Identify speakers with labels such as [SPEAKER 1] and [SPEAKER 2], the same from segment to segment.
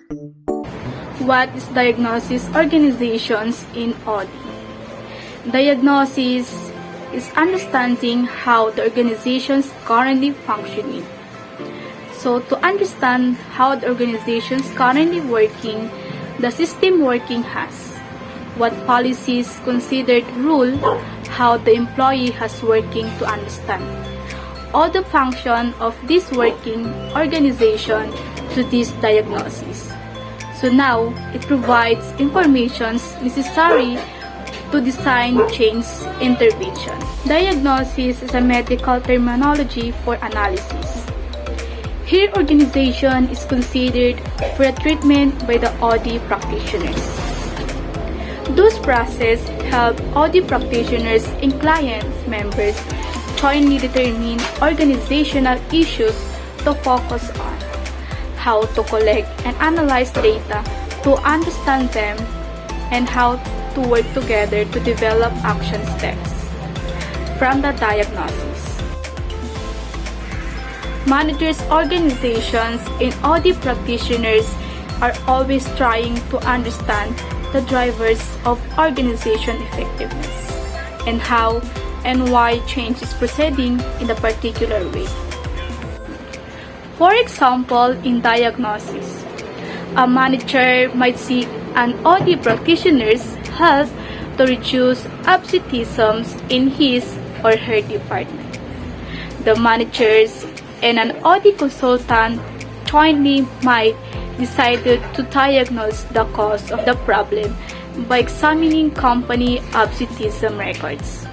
[SPEAKER 1] What is diagnosis organizations in OD? Diagnosis is understanding how the organization is currently functioning. So to understand how the organization is currently working, the system working has, what policies considered rule, how the employee has working to understand all the function of this working organization to this diagnosis. So now, it provides information necessary to design change intervention. Diagnosis is a medical terminology for analysis. Here, organization is considered for a treatment by the OD practitioners. Those processes help OD practitioners and client members jointly determine organizational issues to focus on, how to collect and analyze data to understand them, and how to work together to develop action steps from the diagnosis. Managers, organizations, and OD practitioners are always trying to understand the drivers of organization effectiveness and how and why change is proceeding in a particular way. For example, in diagnosis, a manager might seek an OD practitioner's help to reduce absenteeism in his or her department. The managers and an OD consultant jointly might decide to diagnose the cause of the problem by examining company absenteeism records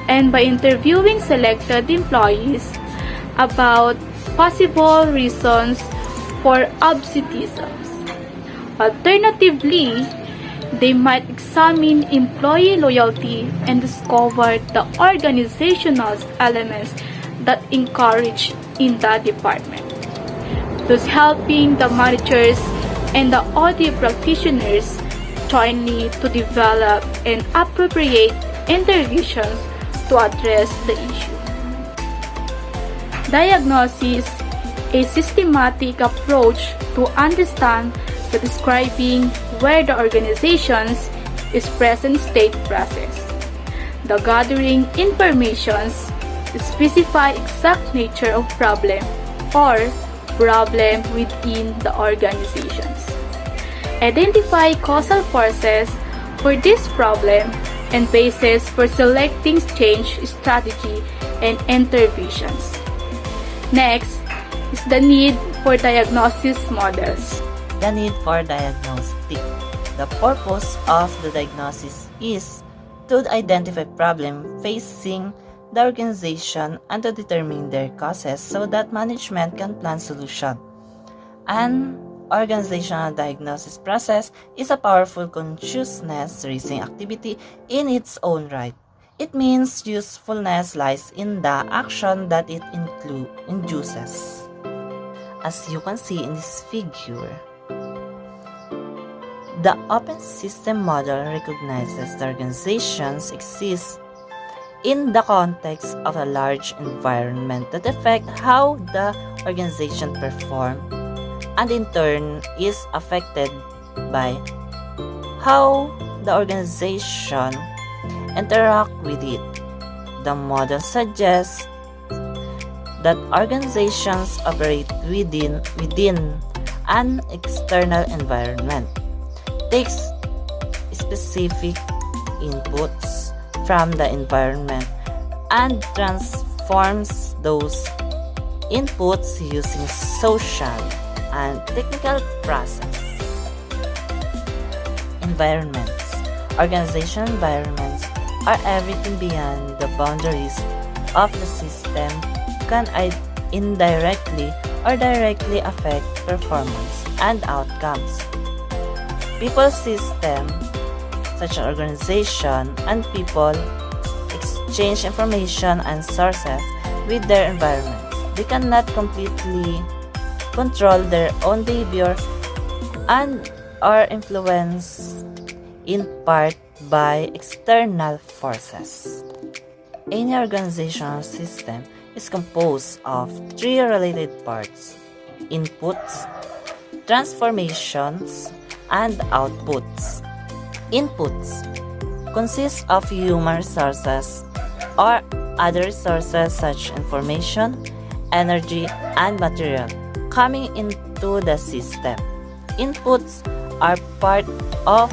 [SPEAKER 1] and by interviewing selected employees about possible reasons for absenteeism. Alternatively, they might examine employee loyalty and discover the organizational elements that encourage in that department, thus helping the managers and the OD practitioners jointly to develop and appropriate interventions to address the issue. Diagnosis is a systematic approach to understand the describing where the organization's is present state process. The gathering informations specify exact nature of problem or problem within the organizations. Identify causal forces for this problem and basis for selecting change strategy and interventions. Next is the need for diagnosis models.
[SPEAKER 2] The need for diagnostic. The purpose of the diagnosis is to identify problem facing the organization and to determine their causes so that management can plan solution. An organizational diagnosis process is a powerful consciousness-raising activity in its own right. It means usefulness lies in the action that it induces. As you can see in this figure, the open system model recognizes the organizations exist in the context of a large environment that affect how the organization performs and in turn is affected by how the organization interact with it. The model suggests that organizations operate within an external environment, takes specific inputs from the environment and transforms those inputs using social and technical process. Environments. Organizational environments are everything beyond the boundaries of the system, can indirectly or directly affect performance and outcomes. People system, such as organization and people, exchange information and sources with their environments. They cannot completely control their own behavior and are influenced in part by external forces. Any organizational system is composed of three related parts: inputs, transformations, and outputs. Inputs consist of human resources or other resources such information, energy, and material coming into the system. Inputs are part of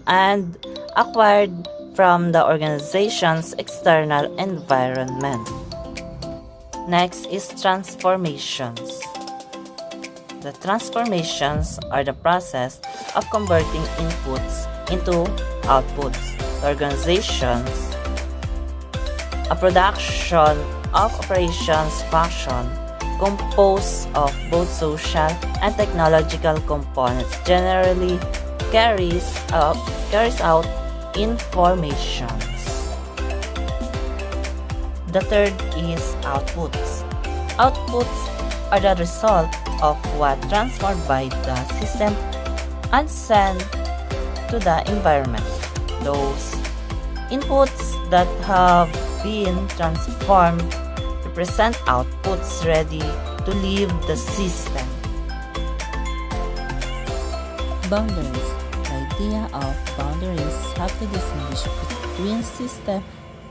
[SPEAKER 2] and acquired from the organization's external environment. Next is transformations. The transformations are the process of converting inputs into outputs. The organizations, a production of operations function composed of both social and technological components generally carries out informations. The third is outputs. Outputs are the result of what transformed by the system and sent to the environment. Those inputs that have been transformed represent outputs ready to leave the system.
[SPEAKER 3] Boundaries. The idea of boundaries have to distinguish between system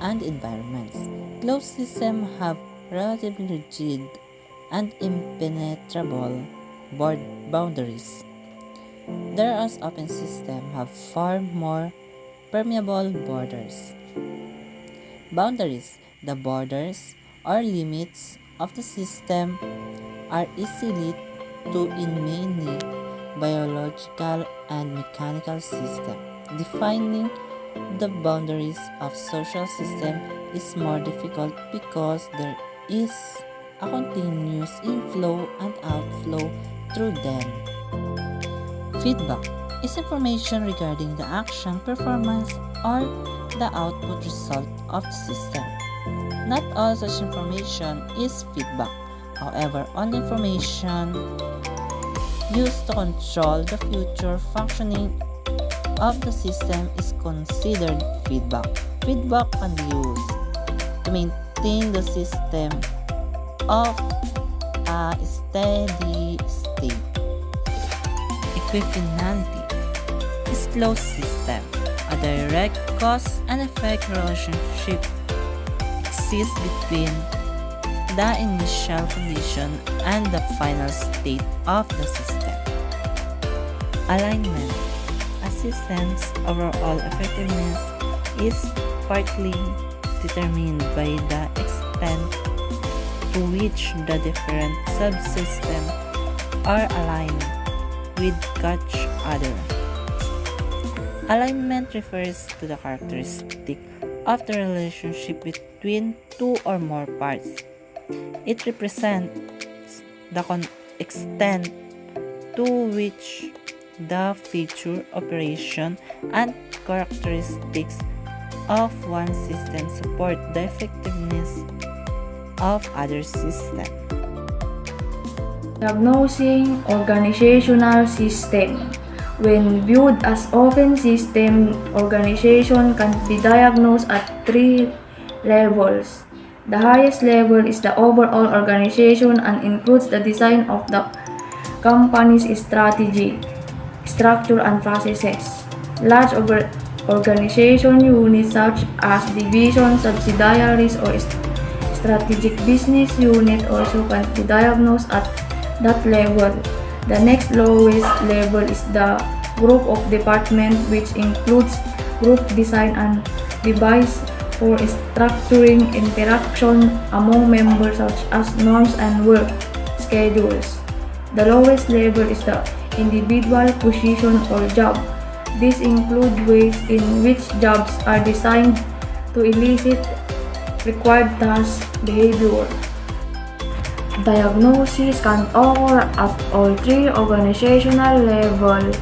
[SPEAKER 3] and environments. Closed systems have relatively rigid and impenetrable boundaries, whereas open systems have far more permeable borders. Boundaries. The borders or limits of the system are easily to in many biological and mechanical systems. Defining the boundaries of social system is more difficult because there is a continuous inflow and outflow through them. Feedback is information regarding the action, performance, or the output result of the system. Not all such information is feedback. However, all information used to control the future functioning of the system is considered feedback. Feedback can be used to maintain the system of a steady state. Equifinality is closed system. A direct cause and effect relationship exists between the initial condition and the final state of the system. Alignment. A system's overall effectiveness is partly determined by the extent to which the different subsystems are aligned with each other. Alignment refers to the characteristic of the relationship between two or more parts. It represents the extent to which the feature, operation, and characteristics of one system support the effectiveness of other systems.
[SPEAKER 4] Diagnosing organizational system. When viewed as open system, organization can be diagnosed at 3 levels. The highest level is the overall organization and includes the design of the company's strategy, structure, and processes. Large organization units such as divisions, subsidiaries, or strategic business unit also can be diagnosed at that level. The next lowest level is the group of department, which includes group design and device for structuring interaction among members such as norms and work schedules. The lowest level is the individual position or job. These include ways in which jobs are designed to elicit required task behavior. Diagnosis can occur at all 3 organizational levels,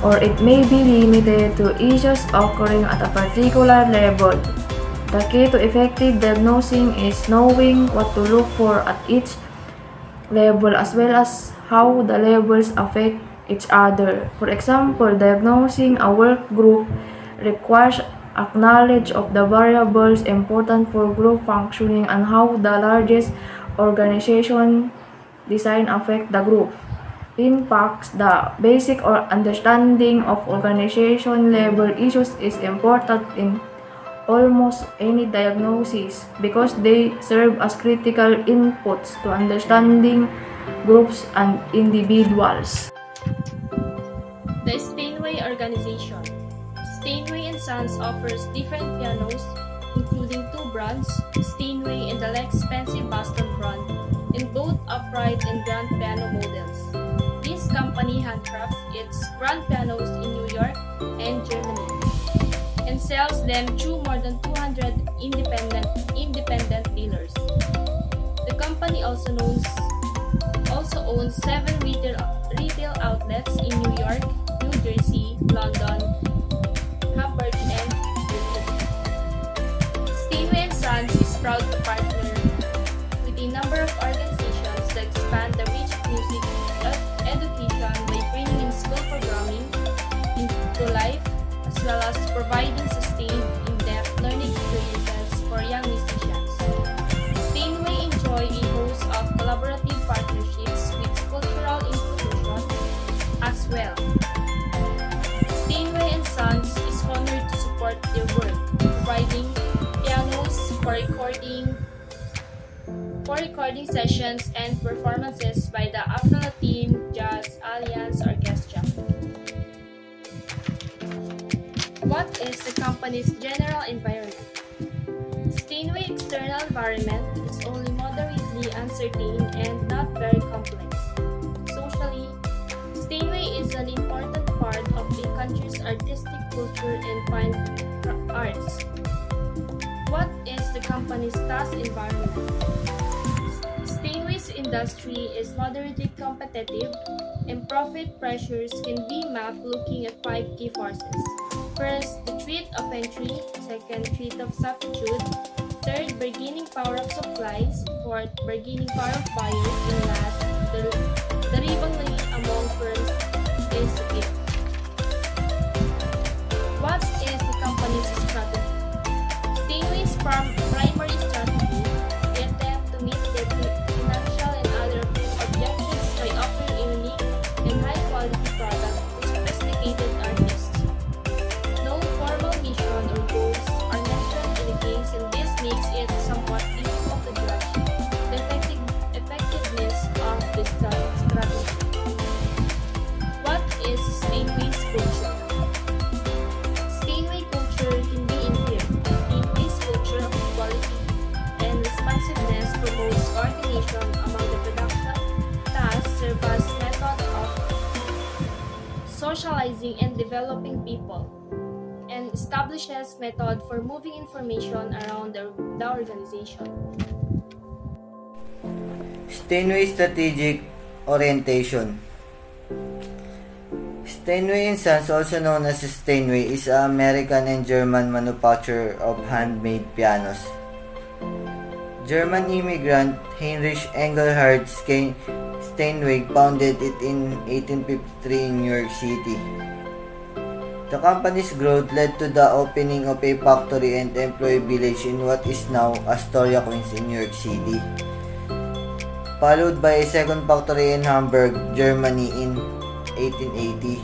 [SPEAKER 4] or it may be limited to issues occurring at a particular level. The key to effective diagnosing is knowing what to look for at each level as well as how the levels affect each other. For example, diagnosing a work group requires a knowledge of the variables important for group functioning and how the largest organization design affect the group. In fact, the basic or understanding of organization level issues is important in almost any diagnosis because they serve as critical inputs to understanding groups and individuals.
[SPEAKER 5] The Steinway Organization. Steinway & Sons offers different pianos, including two brands, Steinway and the less expensive Boston brand, in both upright and grand piano models. This company handcrafts its grand pianos in New York and Germany and sells them through more than 200 independent dealers. The company also owns 7 retail outlets in New York, New Jersey, London, Hamburg, and Berlin. Steinway & Sons is proud to partner with a number of organizations that expand the reach of music education by bringing in school programming into life, as well as providing sustained, in-depth learning experiences for young musicians. Steinway enjoy a host of collaborative partnerships with cultural institutions as well. Steinway & Sons is honored to support their work, providing pianos for recording sessions and performances by the Afro-Latin Jazz Alliance Orchestra. What is the company's general environment? Steinway external environment is only moderately uncertain and not very complex. Socially, Steinway is an important part of a country's artistic culture and fine arts. What is the company's task environment? Steinway's industry is moderately competitive, and profit pressures can be mapped looking at 5 key forces. First, the threat of entry. Second, threat of substitute. Third, bargaining power of supplies. Fourth, bargaining power of buyers. And last, the rivalry among firms is it. What is the company's strategy? Steinway's primary strategy is attempt to meet their financial and other objectives by offering a unique and high-quality product to sophisticated artists. No formal mission or goals are mentioned in the case, and this makes it somewhat difficult to judge the effectiveness of this strategy. What is Steinway's culture? Steinway culture can be inferred. Steinway's culture of quality and responsiveness promotes coordination among the production tasks, serve as method of socializing and developing people, and establishes method for moving information around the organization.
[SPEAKER 6] Steinway Strategic Orientation. Steinway & Sons, also known as Steinway, is an American and German manufacturer of handmade pianos. German immigrant Heinrich Engelhard Steinway founded it in 1853 in New York City. The company's growth led to the opening of a factory and employee village in what is now Astoria, Queens in New York City, followed by a second factory in Hamburg, Germany in 1880.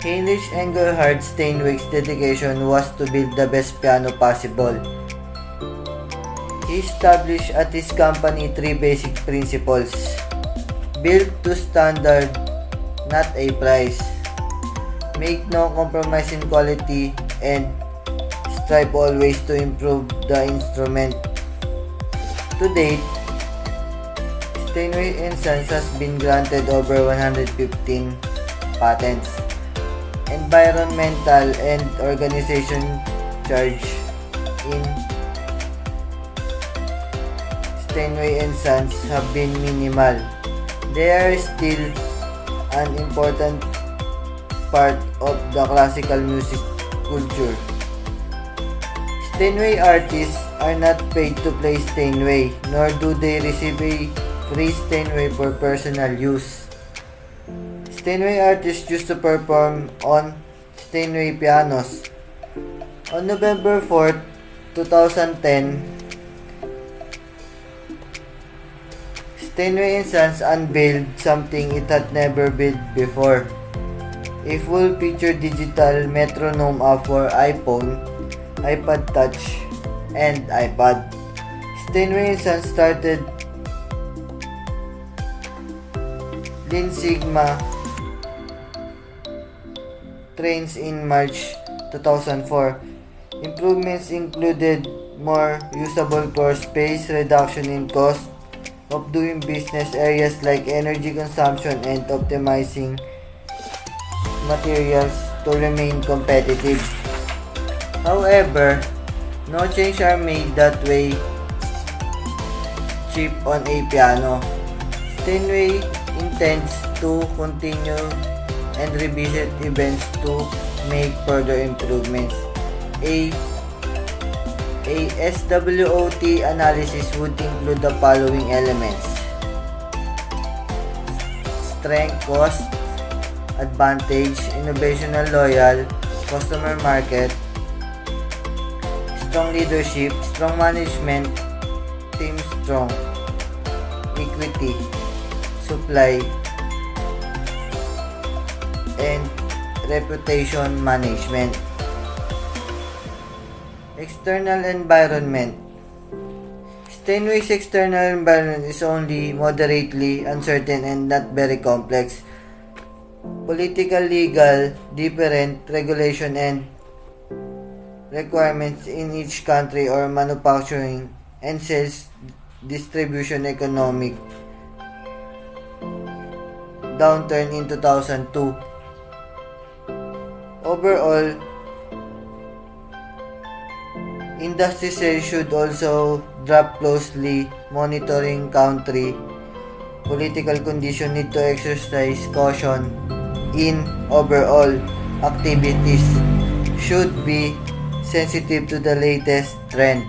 [SPEAKER 6] Heinrich Engelhard Steinway's dedication was to build the best piano possible. He established at his company 3 basic principles: build to standard, not a price; make no compromise in quality; and strive always to improve the instrument. To date, Steinway & Sons has been granted over 115 patents, environmental and organization charge in Steinway & Sons have been minimal. They are still an important part of the classical music culture. Steinway artists are not paid to play Steinway, nor do they receive a free Steinway for personal use. Steinway artists used to perform on Steinway pianos. On November 4, 2010, Steinway & Sons unveiled something it had never built before. A full-featured digital metronome app for iPhone, iPod Touch, and iPad. Steinway & Sons started Lean Sigma trains in March 2004. Improvements included more usable floor space, reduction in cost of doing business, areas like energy consumption, and optimizing materials to remain competitive. However, no changes are made that way chip on a piano. Steinway intends to continue and revisit events to make further improvements. A SWOT analysis would include the following elements: strength, cost, advantage, innovational, loyal, customer market, strong leadership, strong management, team strong, equity, supply, and reputation management. External environment. Steinway's external environment is only moderately uncertain and not very complex. Political, legal, different regulation and requirements in each country or manufacturing and sales distribution economic downturn in 2002. Overall, industry sales should also drop closely monitoring country political condition, need to exercise caution in overall activities, should be sensitive to the latest trend.